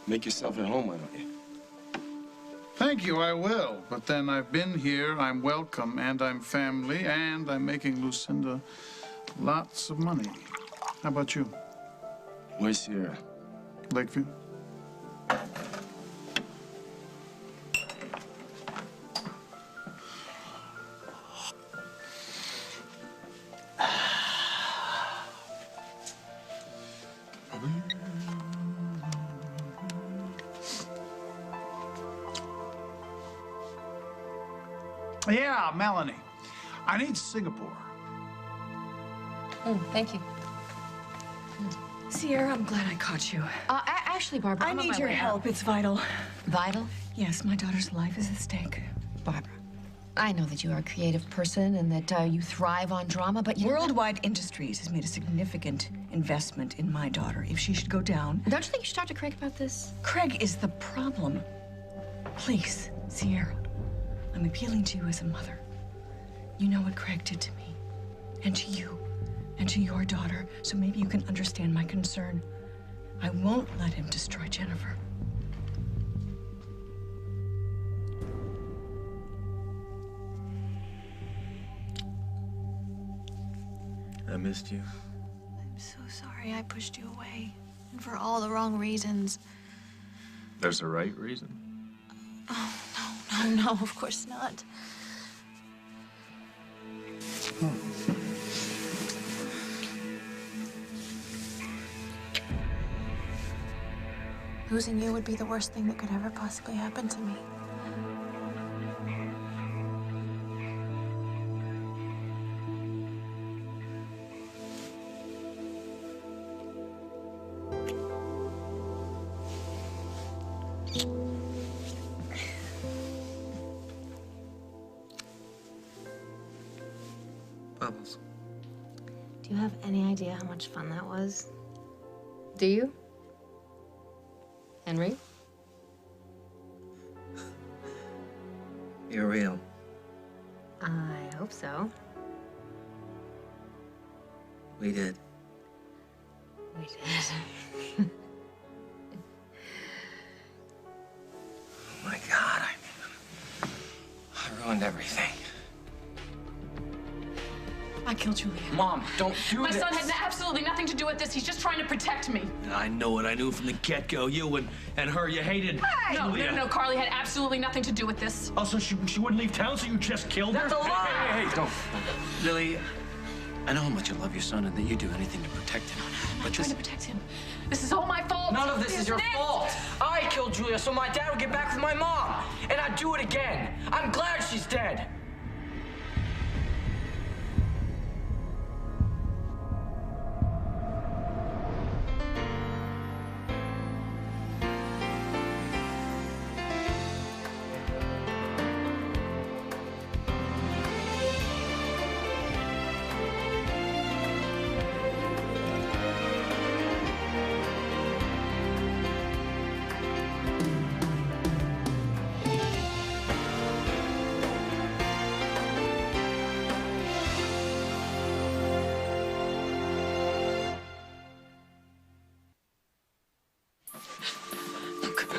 Make yourself at home, why don't you? Thank you, I will. But then I've been here, I'm welcome, and I'm family, and I'm making Lucinda lots of money. How about you? Where's Sierra? Lakeview? Yeah, Melanie. I need Singapore. Thank you. Sierra, I'm glad I caught you. Actually, Barbara, I I'm on need my your way help. out. It's vital. Vital? Yes, my daughter's life is at stake. Barbara, I know that you are a creative person and that you thrive on drama, but you Worldwide Industries has made a significant investment in my daughter. If she should go down... Don't you think you should talk to Craig about this? Craig is the problem. Please, Sierra, I'm appealing to you as a mother. You know what Craig did to me, and to you, and to your daughter, so maybe you can understand my concern. I won't let him destroy Jennifer. I missed you. I'm so sorry I pushed you away, and for all the wrong reasons. There's a right reason. Oh, no, of course not. Losing you would be the worst thing that could ever possibly happen to me. Bubbles. Do you have any idea how much fun that was? Do you? Henry? You're real. I hope so. We did. We did. Oh my God, I ruined everything. I killed Julia. Mom, don't do My this. son had absolutely nothing to do with this. He's just trying to protect me. I know it. I knew from the get-go. You and her, you hated Julia. No, Carly had absolutely nothing to do with this. Oh, so she wouldn't leave town, so you just killed her? That's a lie! Hey, don't. Lily, I know how much you love your son and that you'd do anything to protect him. I'm not trying to protect him. This is all my fault. None of this is your Isn't it? fault. I killed Julia so my dad would get back with my mom. And I'd do it again. I'm glad she's dead.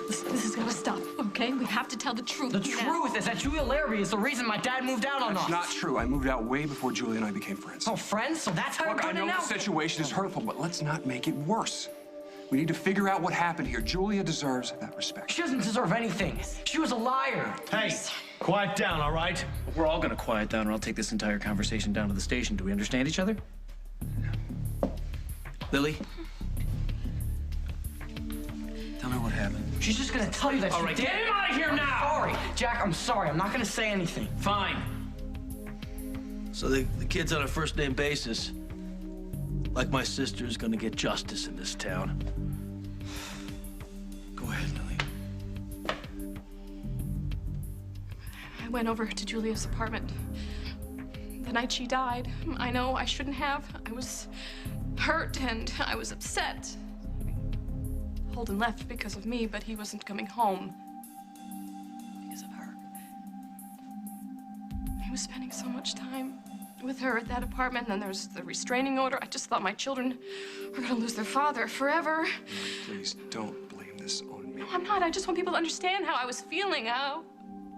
This is gonna stop, okay? We have to tell the truth. The now. truth is that Julia Larrabee is the reason my dad moved out on us. That's not true. I moved out way before Julia and I became friends. Oh, friends? So that's how you're Look, I going to know now? the situation is hurtful, but let's not make it worse. We need to figure out what happened here. Julia deserves that respect. She doesn't deserve anything. She was a liar. Hey, quiet down, all right? We're all gonna quiet down, or I'll take this entire conversation down to the station. Do we understand each other? Lily? Tell me what happened. She's just gonna tell you that All she right, did. get him out of here now! Sorry. Jack, I'm sorry. I'm not gonna say anything. Fine. So the kid's on a first-name basis. Like my sister's gonna get justice in this town. Go ahead, Lily. I went over to Julia's apartment the night she died. I know I shouldn't have. I was hurt and I was upset. Holden left because of me, but he wasn't coming home because of her. He was spending so much time with her at that apartment, and then there's the restraining order. I just thought my children were gonna lose their father forever. Please don't blame this on No, I'm not. I just want people to understand how I was feeling,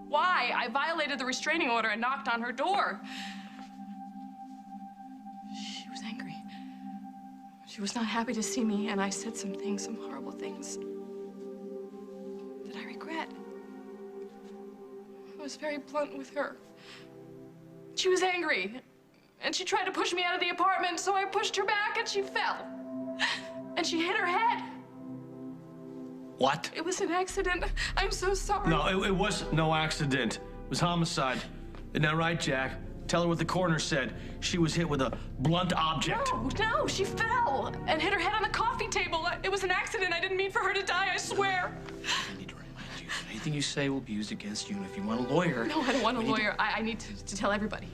why I violated the restraining order and knocked on her door. She was angry. She was not happy to see me, and I said some things, some horrible things that I regret. I was very blunt with her. She was angry, and she tried to push me out of the apartment, so I pushed her back, and she fell. And she hit her head. What? It was an accident. I'm so sorry. No, it was no accident. It was homicide. Isn't that right, Jack? Tell her what the coroner said. She was hit with a blunt object. No, she fell and hit her head on the coffee table. It was an accident. I didn't mean for her to die, I swear. I need to remind you that anything you say will be used against you, and if you want a lawyer... No, I don't want a lawyer. I need to tell everybody.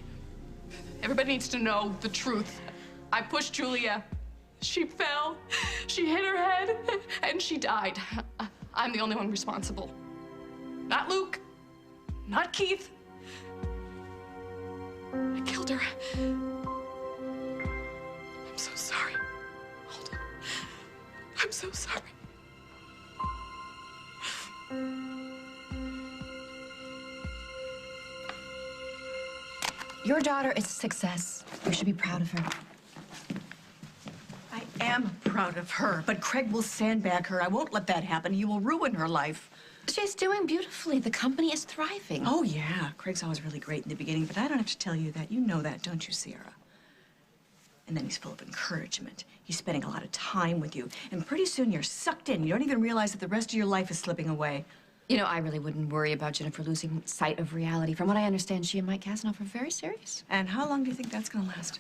Everybody needs to know the truth. I pushed Julia. She fell, she hit her head, and she died. I'm the only one responsible. Not Luke, not Keith. I killed her. I'm so sorry. Hold on. I'm so sorry. Your daughter is a success. You should be proud of her. I am proud of her, but Craig will sandbag her. I won't let that happen. He will ruin her life. She's doing beautifully. The company is thriving. Oh, yeah. Craig's always really great in the beginning, but I don't have to tell you that. You know that, don't you, Sierra? And then he's full of encouragement. He's spending a lot of time with you, and pretty soon you're sucked in. You don't even realize that the rest of your life is slipping away. You know, I really wouldn't worry about Jennifer losing sight of reality. From what I understand, she and Mike Kasanoff are very serious. And how long do you think that's gonna last?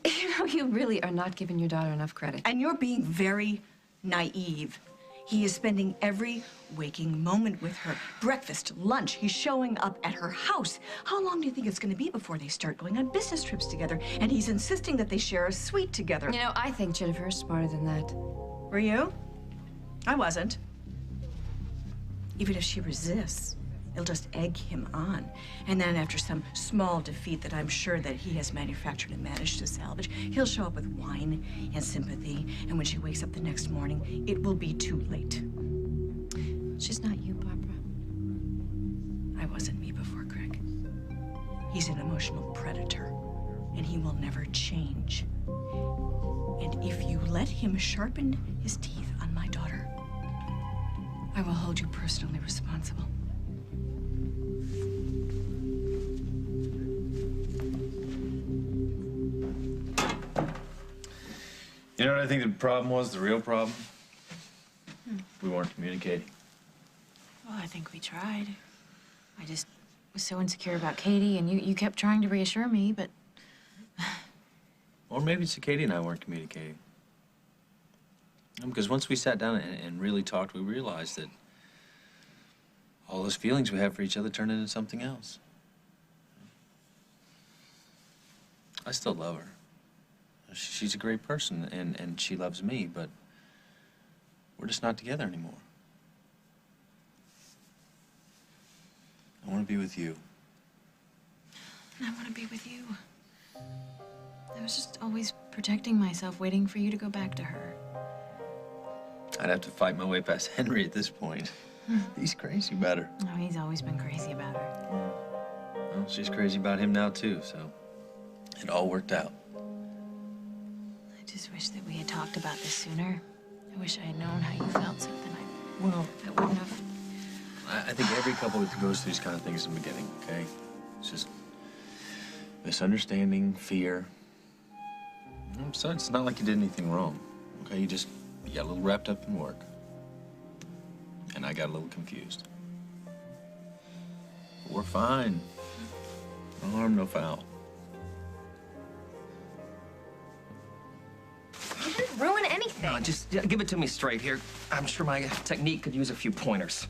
You know, you really are not giving your daughter enough credit. And you're being very naive. He is spending every waking moment with her. Breakfast, lunch, he's showing up at her house. How long do you think it's gonna be before they start going on business trips together? And he's insisting that they share a suite together. You know, I think Jennifer is smarter than that. Were you? I wasn't. Even if she resists, it'll just egg him on. And then after some small defeat that I'm sure that he has manufactured and managed to salvage, he'll show up with wine and sympathy. And when she wakes up the next morning, it will be too late. She's not you, Barbara. I wasn't me before Craig. He's an emotional predator, and he will never change. And if you let him sharpen his teeth on my daughter, I will hold you personally responsible. You know what I think the problem was, the real problem? We weren't communicating. Well, I think we tried. I just was so insecure about Katie, and you kept trying to reassure me, but... Or maybe it's Katie and I weren't communicating. Because once we sat down and really talked, we realized that all those feelings we have for each other turned into something else. I still love her. She's a great person, and she loves me, but we're just not together anymore. I want to be with you. I want to be with you. I was just always protecting myself, waiting for you to go back to her. I'd have to fight my way past Henry at this point. He's crazy about her. No, he's always been crazy about her. Well, she's crazy about him now, too, so it all worked out. I just wish that we had talked about this sooner. I wish I had known how you felt, so then I wouldn't have... I think every couple goes through these kind of things in the beginning, okay? It's just misunderstanding, fear. So it's not like you did anything wrong, okay? You got a little wrapped up in work. And I got a little confused. But we're fine. No harm, no foul. You didn't ruin anything. No, just give it to me straight here. I'm sure my technique could use a few pointers.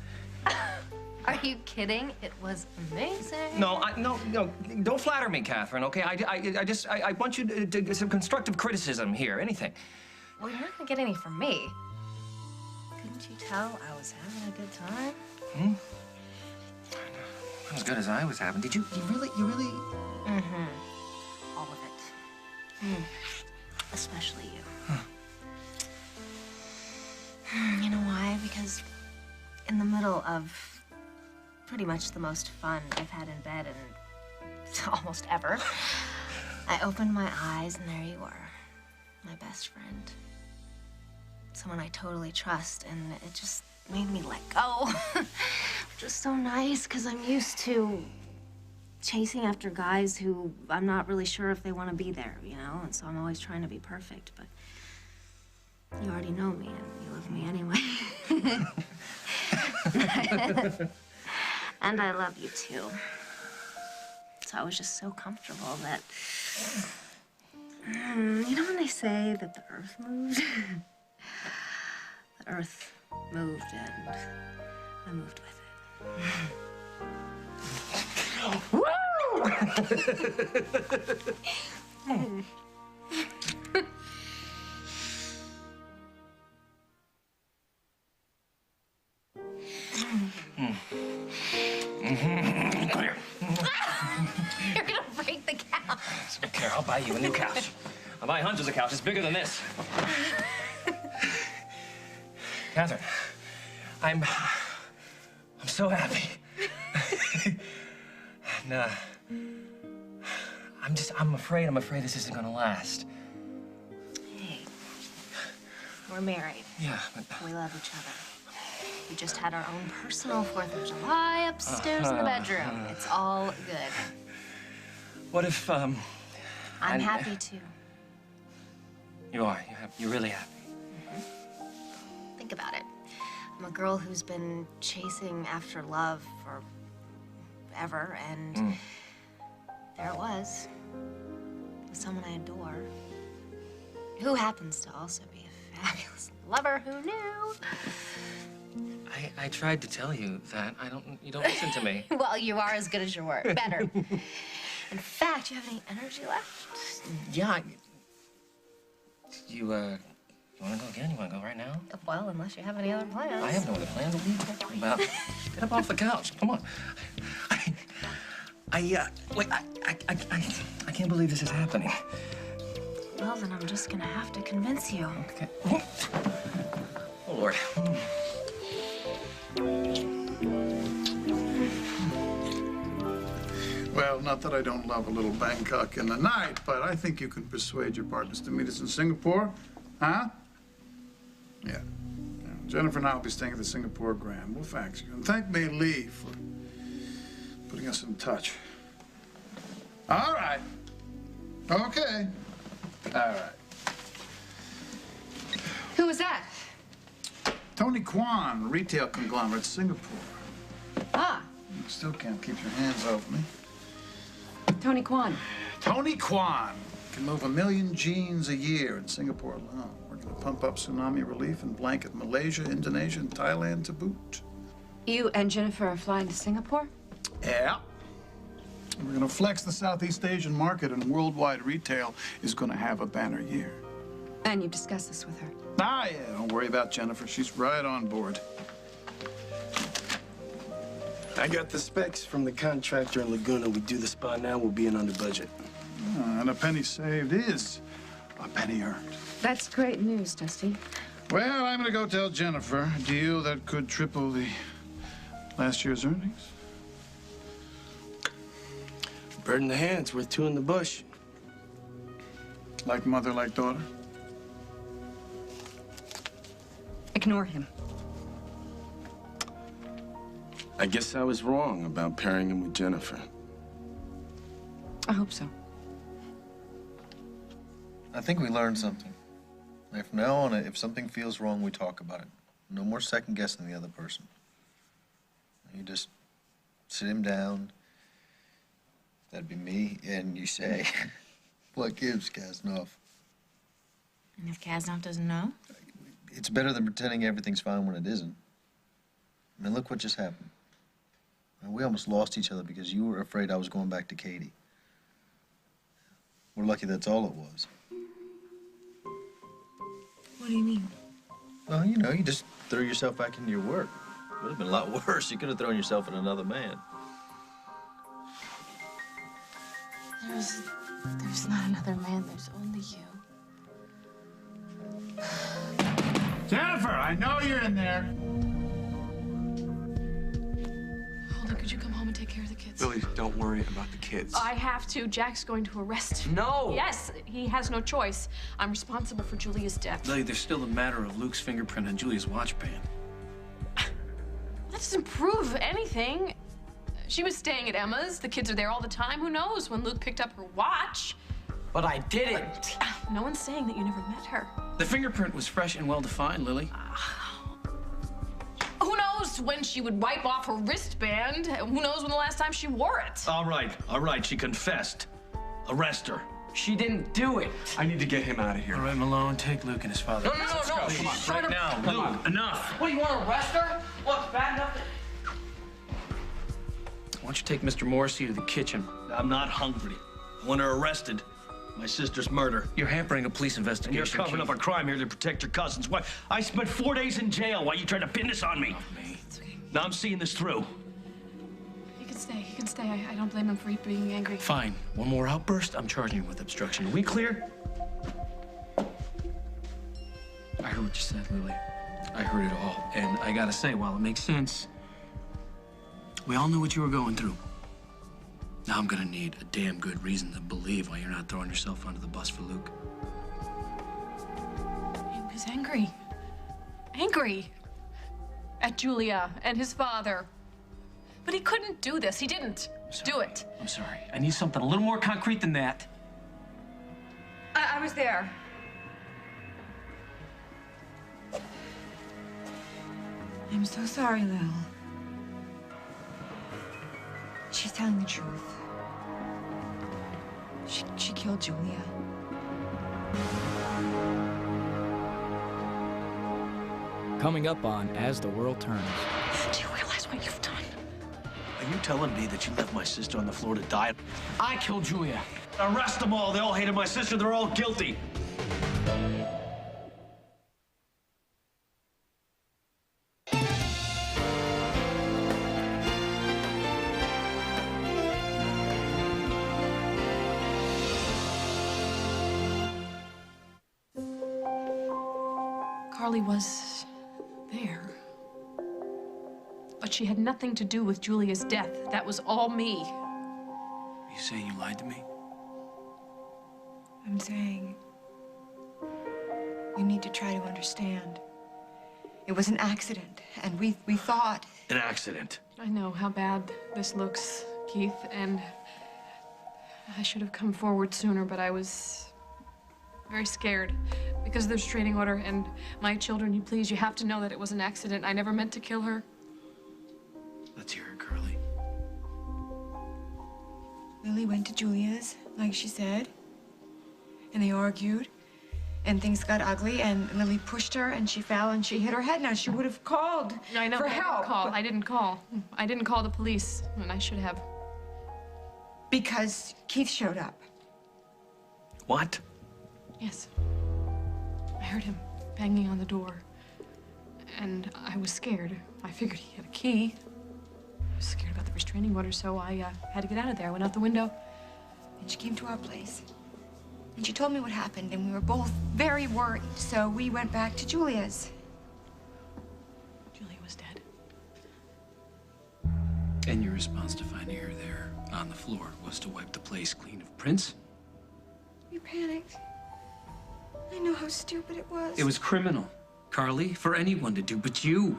Are you kidding? It was amazing. No, no, don't flatter me, Catherine, okay? I want you to get some constructive criticism here, anything. Well, you're not gonna get any from me. Couldn't you tell I was having a good time? Not as good as I was having. You really? Mm-hmm. All of it. Especially you. You know why? Because example of pretty much the most fun I've had in bed in almost ever. I opened my eyes and there you were, my best friend. Someone I totally trust, and it just made me let go. Which was so nice, because I'm used to chasing after guys who I'm not really sure if they want to be there, you know? And so I'm always trying to be perfect, but you already know me, and you love me anyway. And I love you, too. So I was just so comfortable that... you know when they say that the earth moved? The earth moved, and I moved with it. Woo! Come here. You're gonna break the couch. I don't care. I'll buy you a new couch. I'll buy hundreds of couches bigger than this. Catherine, I'm so happy. And, I'm afraid this isn't gonna last. Hey, we're married. Yeah, but... We love each other. We just had our own personal 4th of July upstairs in the bedroom. It's all good. What if, I'm happy too. You are. You're really happy. Think about it. I'm a girl who's been chasing after love forever, and there it was. With someone I adore, who happens to also be a fabulous lover. Who knew? I tried to tell you that. You don't listen to me. Well, you are as good as your word. Better. In fact, do you have any energy left? Yeah. You want to go again? You want to go right now? Well, unless you have any other plans. I have no other plans. What are you talking about? Get up off the couch. Come on. Wait, I can't believe this is happening. Well, then I'm just gonna have to convince you. Okay. Oh, Lord. Well, not that I don't love a little Bangkok in the night, but I think you can persuade your partners to meet us in Singapore. Huh? Yeah. Jennifer and I will be staying at the Singapore Grand. We'll fax you. And thank May Lee for putting us in touch. All right. Okay. All right. Who was that? Tony Kwan, retail conglomerate, Singapore. Ah, You still can't keep your hands off me. Tony Kwan. Tony Kwan can move 1 million jeans a year in Singapore alone. We're going to pump up tsunami relief and blanket Malaysia, Indonesia, and Thailand to boot. You and Jennifer are flying to Singapore? Yeah. We're going to flex the Southeast Asian market, and worldwide retail is going to have a banner year. And you've discussed this with her? Ah, yeah, don't worry about Jennifer. She's right on board. I got the specs from the contractor in Laguna. We do the spa now, we'll be in under budget. And a penny saved is a penny earned. That's great news, Dusty. Well, I'm going to go tell Jennifer a deal that could triple the last year's earnings. Bird in the hand's worth 2 in the bush. Like mother, like daughter. Ignore him. I guess I was wrong about pairing him with Jennifer. I hope so. I think we learned something. Like from now on, if something feels wrong, we talk about it. No more second guessing the other person. You just sit him down. That'd be me, and you say, "What gives, Kasnov?" And if Kasnov doesn't know? It's better than pretending everything's fine when it isn't. I mean, look what just happened. We almost lost each other because you were afraid I was going back to Katie. We're lucky that's all it was. What do you mean? Well, you know, you just threw yourself back into your work. It would have been a lot worse. You could have thrown yourself in another man. There's not another man. There's only you. Jennifer, I know you're in there. Lily, don't worry about the kids. I have to. Jack's going to arrest him. No! Yes, he has no choice. I'm responsible for Julia's death. Lily, there's still the matter of Luke's fingerprint on Julia's watch band. That doesn't prove anything. She was staying at Emma's. The kids are there all the time. Who knows when Luke picked up her watch? But I didn't. No one's saying that you never met her. The fingerprint was fresh and well-defined, Lily. Who knows when she would wipe off her wristband? Who knows when the last time she wore it? All right, she confessed. Arrest her. She didn't do it. I need to get him out of here. All right, Malone, take Luke and his father. No. Please, right now, Luke, enough. What, do you want to arrest her? What's bad enough? Why don't you take Mr. Morrissey to the kitchen? I'm not hungry. I want her arrested. My sister's murder. You're hampering a police investigation. And you're covering up a crime here to protect your cousins. Why? I spent 4 days in jail. Why are you trying to pin this on me? Now I'm seeing this through. He can stay. He can stay. I don't blame him for being angry. Fine. One more outburst, I'm charging you with obstruction. Are we clear? I heard what you said, Lily. I heard it all. And I gotta say, while it makes sense, we all knew what you were going through. Now I'm gonna need a damn good reason to believe why you're not throwing yourself under the bus for Luke. He was angry. Angry. At Julia and his father. But he couldn't do this. He didn't do it. I'm sorry. I need something a little more concrete than that. I was there. I'm so sorry, Lil. She's telling the truth. She killed Julia. Coming up on As the World Turns. Do you realize what you've done? Are you telling me that you left my sister on the floor to die? I killed Julia. Arrest them all. They all hated my sister. They're all guilty. Carly was there. But she had nothing to do with Julia's death. That was all me. You saying you lied to me? I'm saying you need to try to understand. It was an accident, and we thought... An accident. I know how bad this looks, Keith, and I should have come forward sooner, but I was very scared because of the restraining order and my children. You have to know that it was an accident. I never meant to kill her. Let's hear it, Curly. Lily went to Julia's, like she said, and they argued, and things got ugly, and Lily pushed her, and she fell, and she hit her head. Now, she would have called I know, for but help. I didn't call. I didn't call the police, and I should have. Because Keith showed up. What? Yes. I heard him banging on the door, and I was scared. I figured he had a key. I was scared about the restraining order, so I had to get out of there. I went out the window. And she came to our place. And she told me what happened, and we were both very worried, so we went back to Julia's. Julia was dead. And your response to finding her there on the floor was to wipe the place clean of prints? We panicked. I know how stupid it was. It was criminal, Carly, for anyone to do, but you.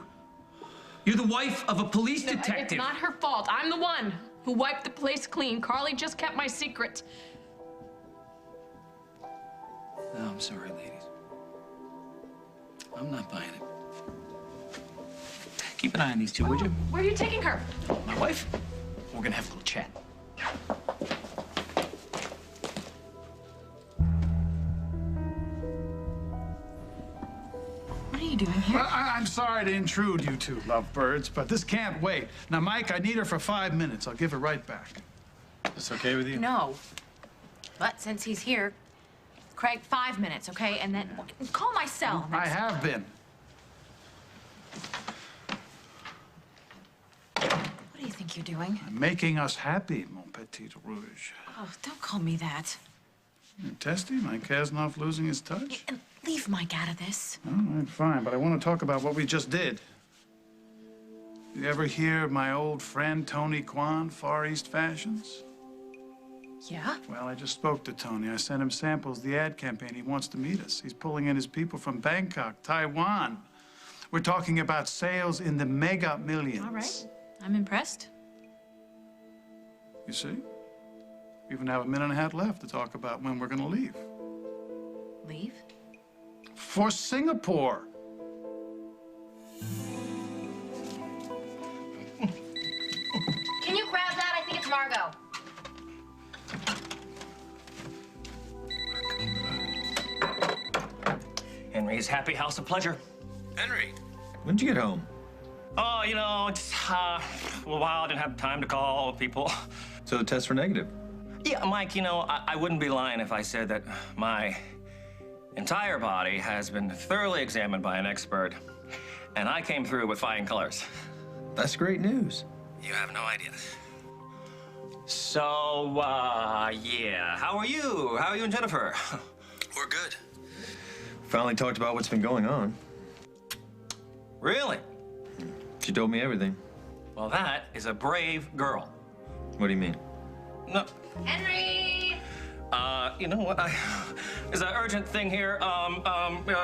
You're the wife of a police detective. It's not her fault. I'm the one who wiped the place clean. Carly just kept my secret. No, I'm sorry, ladies. I'm not buying it. Keep an eye on these two, would you? Where are you taking her? My wife? We're gonna have a little chat. What are you doing here? Well, I'm sorry to intrude, you two lovebirds, but this can't wait. Now, Mike, I need her for 5 minutes. I'll give her right back. Is this okay with you? No. But since he's here, Craig, 5 minutes, okay? And then call my cell. I have been. What do you think you're doing? I'm making us happy, mon petit rouge. Oh, don't call me that. Testy, my Kaznov losing his touch? And leave Mike out of this. All right, fine, but I want to talk about what we just did. You ever hear of my old friend Tony Kwan, Far East Fashions? Yeah? Well, I just spoke to Tony. I sent him samples of the ad campaign. He wants to meet us. He's pulling in his people from Bangkok, Taiwan. We're talking about sales in the mega millions. All right. I'm impressed. You see? We even have a minute and a half left to talk about when we're going to leave. Leave? For Singapore. Can you grab that? I think it's Margot. Henry's Happy House of Pleasure. Henry, when'd you get home? Oh, you know, it's a while. I didn't have time to call people. So the tests were negative? Yeah, Mike, you know, I wouldn't be lying if I said that my entire body has been thoroughly examined by an expert, and I came through with flying colors. That's great news. You have no idea. So, yeah. How are you? How are you and Jennifer? We're good. Finally talked about what's been going on. Really? She told me everything. Well, that is a brave girl. What do you mean? No. Henry! You know what? There's an urgent thing here.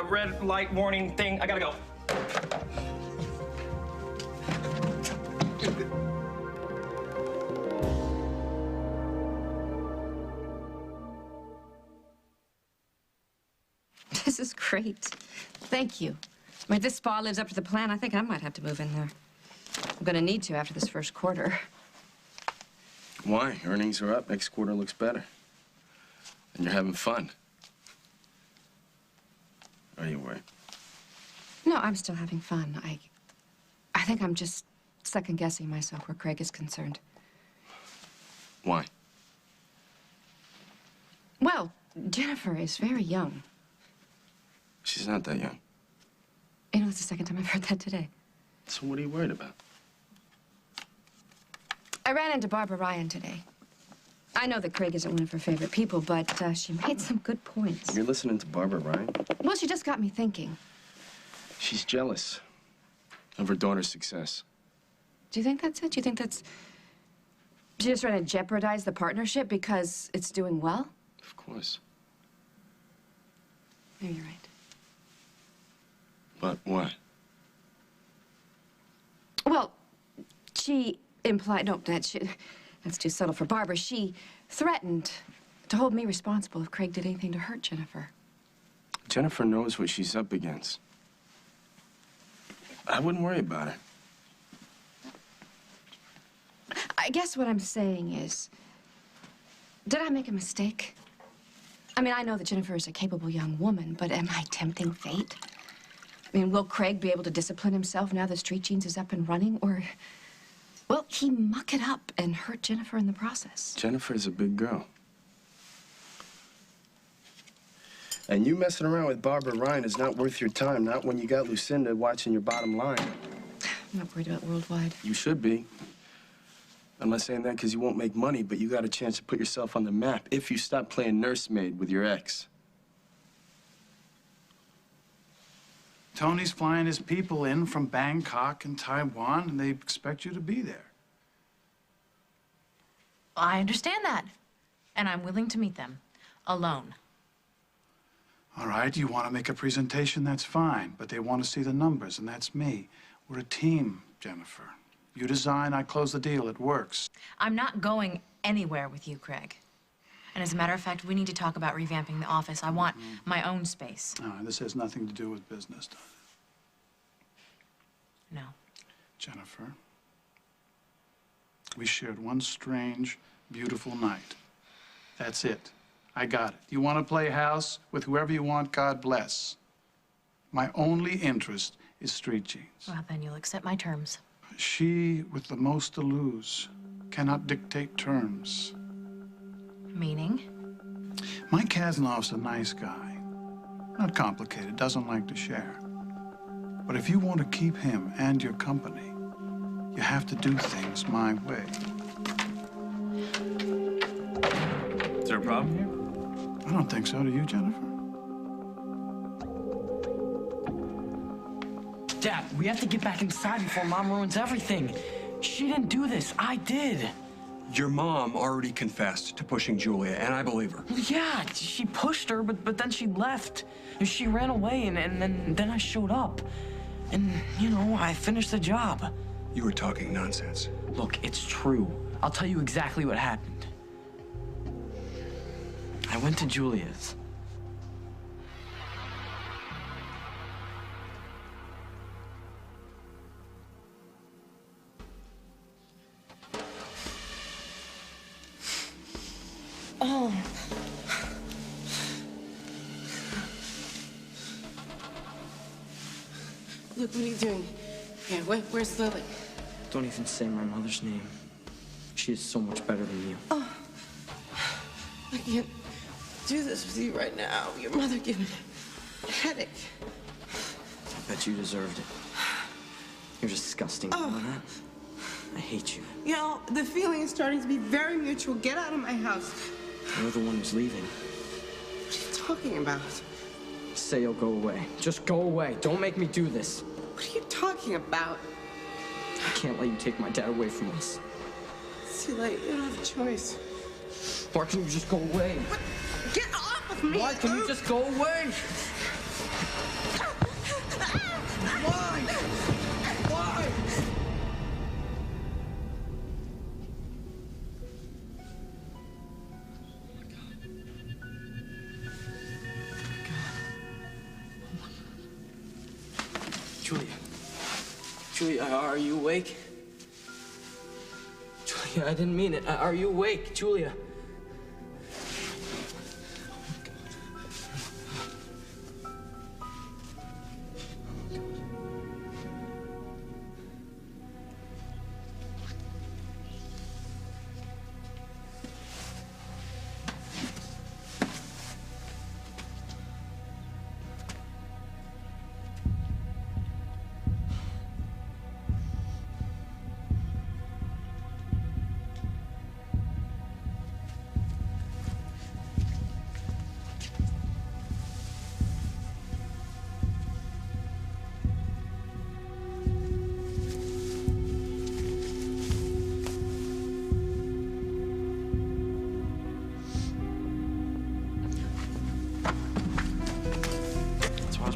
Red light warning thing. I gotta go. This is great. Thank you. I mean, if this spa lives up to the plan, I think I might have to move in there. I'm gonna need to after this first quarter. Why? Earnings are up. Next quarter looks better. And you're having fun. Are you worried? No, I'm still having fun. I think I'm just second-guessing myself where Craig is concerned. Why? Well, Jennifer is very young. She's not that young. You know, it's the second time I've heard that today. So what are you worried about? I ran into Barbara Ryan today. I know that Craig isn't one of her favorite people, but she made some good points. You're listening to Barbara Ryan? Well, she just got me thinking. She's jealous of her daughter's success. Do you think that's it? Do you think that's... She's just trying to jeopardize the partnership because it's doing well? Of course. Maybe you're right. But what? Well, she implied... No, that's too subtle for Barbara. She threatened to hold me responsible if Craig did anything to hurt Jennifer. Jennifer knows what she's up against. I wouldn't worry about her. I guess what I'm saying is, did I make a mistake? I mean, I know that Jennifer is a capable young woman, but am I tempting fate? I mean, will Craig be able to discipline himself now that Street Jeans is up and running, or will he muck it up and hurt Jennifer in the process? Jennifer's a big girl. And you messing around with Barbara Ryan is not worth your time, not when you got Lucinda watching your bottom line. I'm not worried about worldwide. You should be. I'm not saying that because you won't make money, but you got a chance to put yourself on the map if you stop playing nursemaid with your ex. Tony's flying his people in from Bangkok and Taiwan, and they expect you to be there. I understand that. And I'm willing to meet them. Alone. All right, you want to make a presentation, that's fine. But they want to see the numbers, and that's me. We're a team, Jennifer. You design, I close the deal. It works. I'm not going anywhere with you, Craig. And as a matter of fact, we need to talk about revamping the office. I want my own space. This has nothing to do with business, does it? No. Jennifer, we shared one strange, beautiful night. That's it. I got it. You want to play house with whoever you want, God bless. My only interest is Street Jeans. Well, then you'll accept my terms. She, with the most to lose, cannot dictate terms. Meaning? Mike Kasanoff's a nice guy. Not complicated, doesn't like to share. But if you want to keep him and your company, you have to do things my way. Is there a problem here? I don't think so. Do you, Jennifer? Dad, we have to get back inside before Mom ruins everything. She didn't do this. I did. Your mom already confessed to pushing Julia, and I believe her. Yeah, she pushed her, but then she left. She ran away, and then I showed up. And, you know, I finished the job. You were talking nonsense. Look, it's true. I'll tell you exactly what happened. I went to Julia's. Oh. Look, what are you doing? Yeah, where's Lily? Don't even say my mother's name. She is so much better than you. Oh. I can't do this with you right now. Your mother gave me a headache. I bet you deserved it. You're disgusting. You know that? I hate you. You know, the feeling is starting to be very mutual. Get out of my house. You're the one who's leaving. What are you talking about? Say you'll go away. Just go away. Don't make me do this. What are you talking about? I can't let you take my dad away from us. It's too late. You don't have a choice. Why can't you just go away? What? Get off of me! Why can't you just go away? Why? Why? Julia, are you awake? Julia, I didn't mean it. Are you awake, Julia?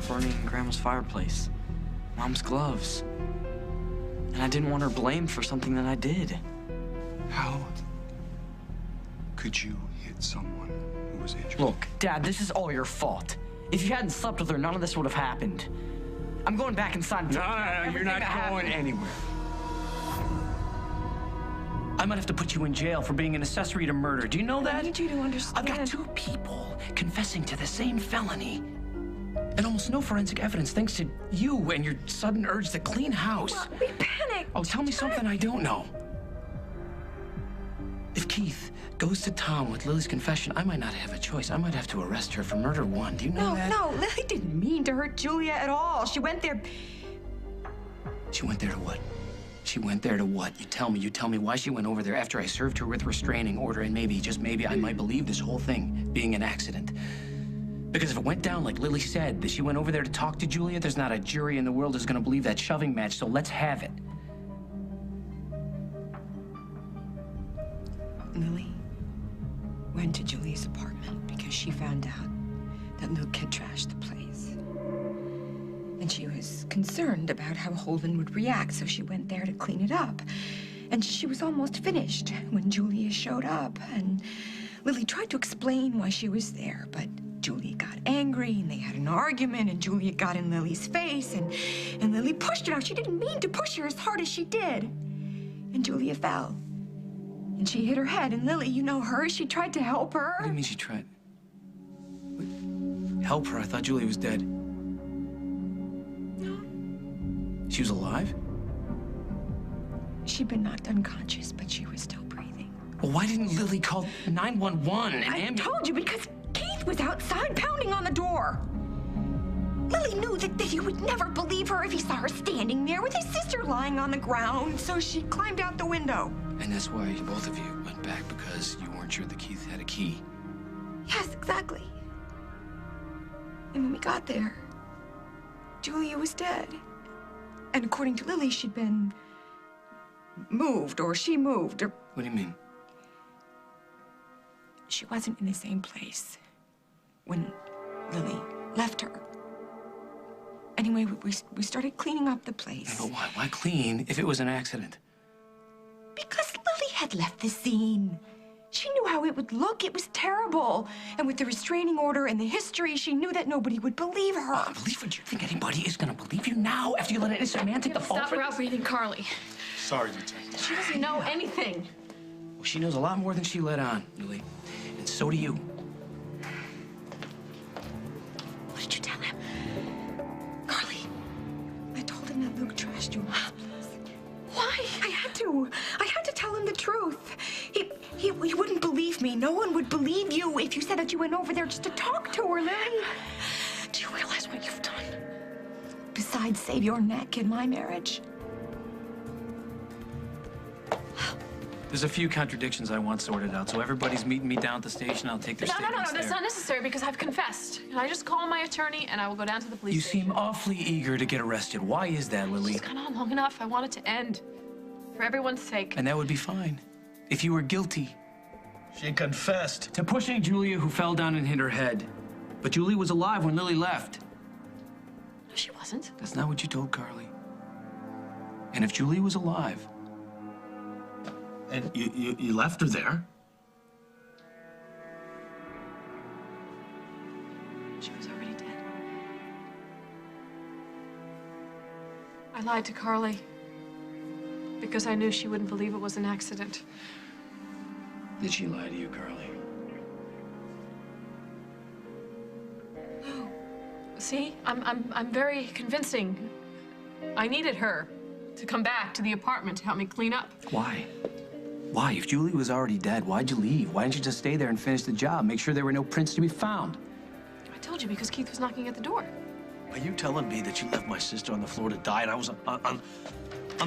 Burning in Grandma's fireplace. Mom's gloves. And I didn't want her blamed for something that I did. How could you hit someone who was injured? Look, Dad, this is all your fault. If you hadn't slept with her, none of this would have happened. I'm going back inside. No, you're not going anywhere. I might have to put you in jail for being an accessory to murder. Do you know that? I need you to understand. I've got two people confessing to the same felony. And almost no forensic evidence thanks to you and your sudden urge to clean house. Well, we panicked. Oh, tell me something I don't know. If Keith goes to town with Lily's confession, I might not have a choice. I might have to arrest her for murder one. Do you know that? No, Lily didn't mean to hurt Julia at all. She went there. She went there to what? She went there to what? You tell me why she went over there after I served her with restraining order, and maybe, just maybe, I might believe this whole thing being an accident. Because if it went down like Lily said, that she went over there to talk to Julia, there's not a jury in the world that's gonna believe that shoving match, so let's have it. Lily went to Julia's apartment because she found out that Luke had trashed the place. And she was concerned about how Holden would react, so she went there to clean it up. And she was almost finished when Julia showed up, and Lily tried to explain why she was there, but Julia got angry, and they had an argument, and Julia got in Lily's face, and Lily pushed her. Now, she didn't mean to push her as hard as she did. And Julia fell. And she hit her head, and Lily, you know her, she tried to help her. What do you mean she tried? Help her? I thought Julia was dead. No. She was alive? She'd been knocked unconscious, but she was still breathing. Well, why didn't Lily call 911 and I told you, because Keith was outside pounding on the door. Lily knew that he would never believe her if he saw her standing there with his sister lying on the ground, so she climbed out the window. And that's why both of you went back, because you weren't sure that Keith had a key. Yes, exactly. And when we got there, Julia was dead. And according to Lily, she'd been moved, or she moved, or... What do you mean? She wasn't in the same place when Lily left her. Anyway, we started cleaning up the place. But why? Why clean if it was an accident? Because Lily had left the scene. She knew how it would look. It was terrible. And with the restraining order and the history, she knew that nobody would believe her. Believe what? You think anybody is gonna believe you now after you let an innocent man take the fall Stop for browbeating Carly. Sorry, Detective. She doesn't know anything. Well, she knows a lot more than she let on, Lily. And so do you. What did you tell him? Carly, I told him that Luke trashed you. Why? I had to. I had to tell him the truth. He wouldn't believe me. No one would believe you if you said that you went over there just to talk to her, Lily. Do you realize what you've done? Besides save your neck in my marriage. There's a few contradictions I want sorted out, so everybody's meeting me down at the station. I'll take their statements No, that's there. not necessary because I've confessed. Can I just call my attorney and I will go down to the police You station? seem awfully eager to get arrested. Why is that, Lily? It's gone on long enough. I want it to end. For everyone's sake. And that would be fine if you were guilty. She confessed. To pushing Julia, who fell down and hit her head. But Julie was alive when Lily left. No, she wasn't. That's not what you told Carly. And if Julie was alive... And you left her there? She was already dead. I lied to Carly because I knew she wouldn't believe it was an accident. Did she lie to you, Carly? No. See, I'm very convincing. I needed her to come back to the apartment to help me clean up. Why? Why? If Julie was already dead, why'd you leave? Why didn't you just stay there and finish the job? Make sure there were no prints to be found. I told you because Keith was knocking at the door. Are you telling me that you left my sister on the floor to die and I was on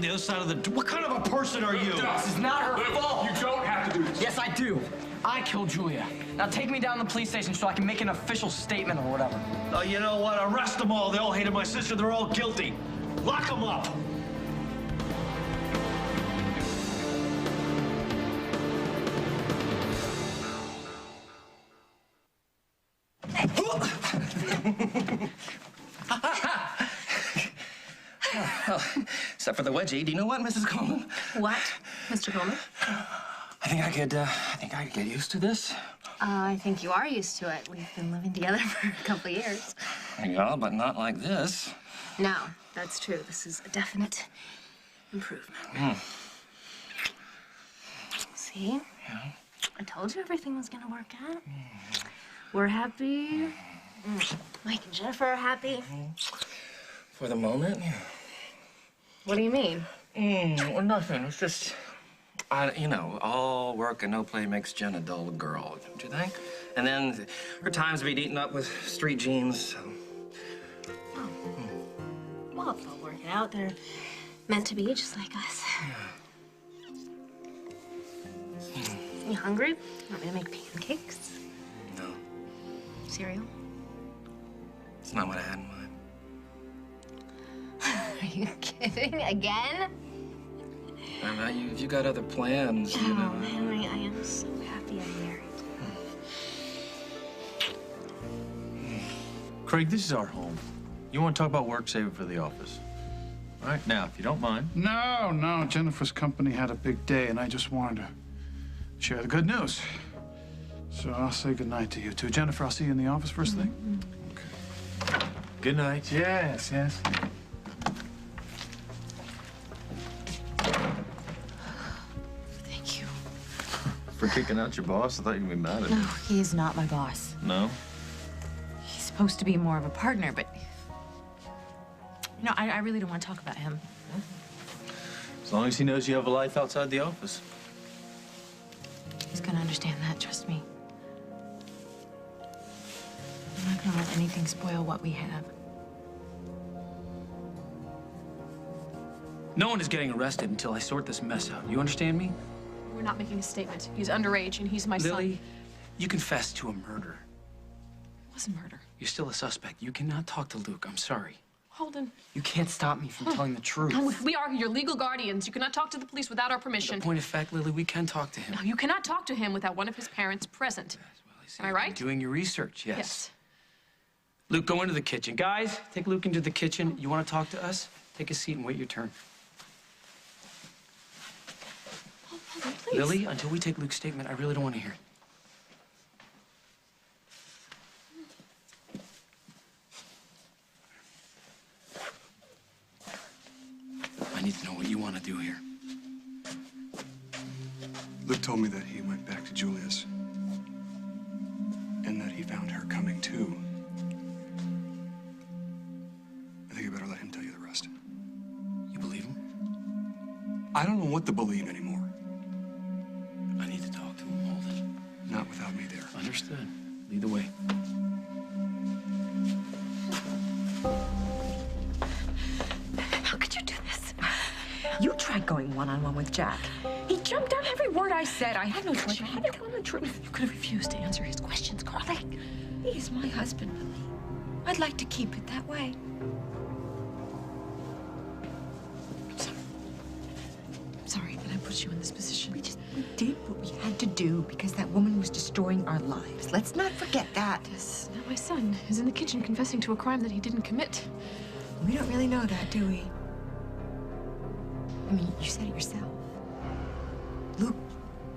the other side of the door? What kind of a person are you? This is not her fault. You don't have to do this. Yes, I do. I killed Julia. Now take me down to the police station so I can make an official statement or whatever. Oh, you know what? Arrest them all. They all hated my sister. They're all guilty. Lock them up. Except for the wedgie. Do you know what, Mrs. Coleman? What, Mr. Coleman? I think I could get used to this. I think you are used to it. We've been living together for a couple of years. Yeah, but not like this. No, that's true. This is a definite improvement. See? Yeah. I told you everything was gonna work out. We're happy. Mike and Jennifer are happy. For the moment. What do you mean? Well, nothing. It's just, you know, all work and no play makes Jen a dull girl, don't you think? And then her time's been eaten up with street jeans. So. Well, they'll work it out. They're meant to be just like us. You hungry? Want me to make pancakes? No, Cereal? it's not what I had in mind. Are you kidding? Again? You got other plans, you know. Oh, Henry, I am so happy I'm married. Craig, this is our home. You want to talk about work, save it for the office. All right, now, if you don't mind. No. Jennifer's company had a big day, and I just wanted to share the good news. So I'll say goodnight to you two. Jennifer, I'll see you in the office first thing. Okay. Good night. Yes. Thank you. For kicking out your boss? I thought you'd be mad at me. No, he is not my boss. No? He's supposed to be more of a partner, but... No, I really don't want to talk about him. As long as he knows you have a life outside the office. He's gonna understand that, trust me. I'm not gonna let anything spoil what we have. No one is getting arrested until I sort this mess out. You understand me? We're not making a statement. He's underage and he's my Lily, son. you confessed to a murder. It wasn't murder. You're still a suspect. You cannot talk to Luke. I'm sorry. Holden. You can't stop me from telling the truth. We are your legal guardians. You cannot talk to the police without our permission. The point of fact, Lily, we can talk to him. No, you cannot talk to him without one of his parents present. Am I right? Doing your research, yes. Yes. Luke, go into the kitchen. Guys, take Luke into the kitchen. You want to talk to us? Take a seat and wait your turn. Oh, Holden, please. Lily, until we take Luke's statement, I really don't want to hear it. I need to know what you want to do here. Luke told me that he went back to Julia's. And that he found her coming too. I think I better let him tell you the rest. You believe him? I don't know what to believe anymore. I need to talk to him, Holden. Not without me there. Understood. Lead the way. How could you do this? You tried going one-on-one with Jack. He jumped on every word I said. I had no choice. I had to tell him the truth. You could have refused to answer his questions, Carly. He is my husband, Lily. I'd like to keep it that way. I'm sorry that I put you in this position. We did what we had to do because that woman was destroying our lives. Let's not forget that. Yes, now my son is in the kitchen confessing to a crime that he didn't commit. We don't really know that, do we? I mean, you said it yourself. Luke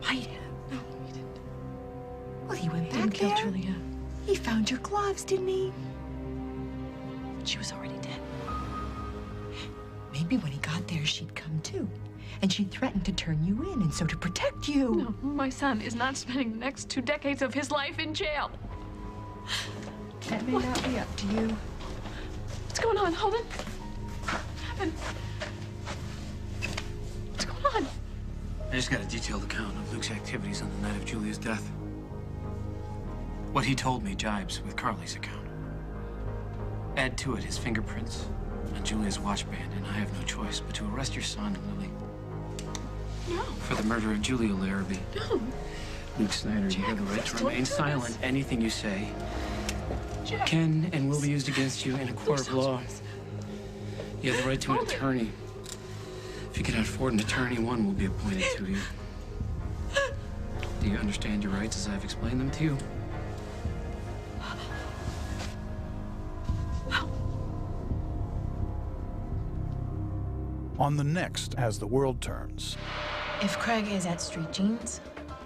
might have. No, he didn't. Well, he went He back didn't kill there. Julia. He found your gloves, didn't he? She was already dead. Maybe when he got there, she'd come too. And she threatened to turn you in, and so to protect you. No, my son is not spending the next 2 decades of his life in jail. That may not be up to you. What's going on, Holden? What happened? What's going on? I just got a detailed account of Luke's activities on the night of Julia's death. What he told me jibes with Carly's account. Add to it his fingerprints on Julia's watch band, and I have no choice but to arrest your son, Lily. No. For the murder of Julia Larrabee. No. Luke Snyder, you have the right to remain silent. Anything you say can and will be used against you in a court of law. You have the right to an attorney. If you cannot afford an attorney, one will be appointed to you. Do you understand your rights as I've explained them to you? On the next As the World Turns. If Craig is at Street Jeans,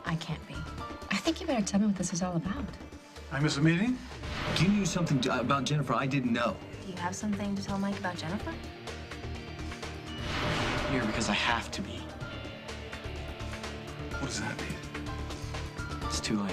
I can't be. I think you better tell me what this is all about. I miss a meeting? You knew something about Jennifer I didn't know. Do you have something to tell Mike about Jennifer? Here because I have to be. What does that mean? It's too late.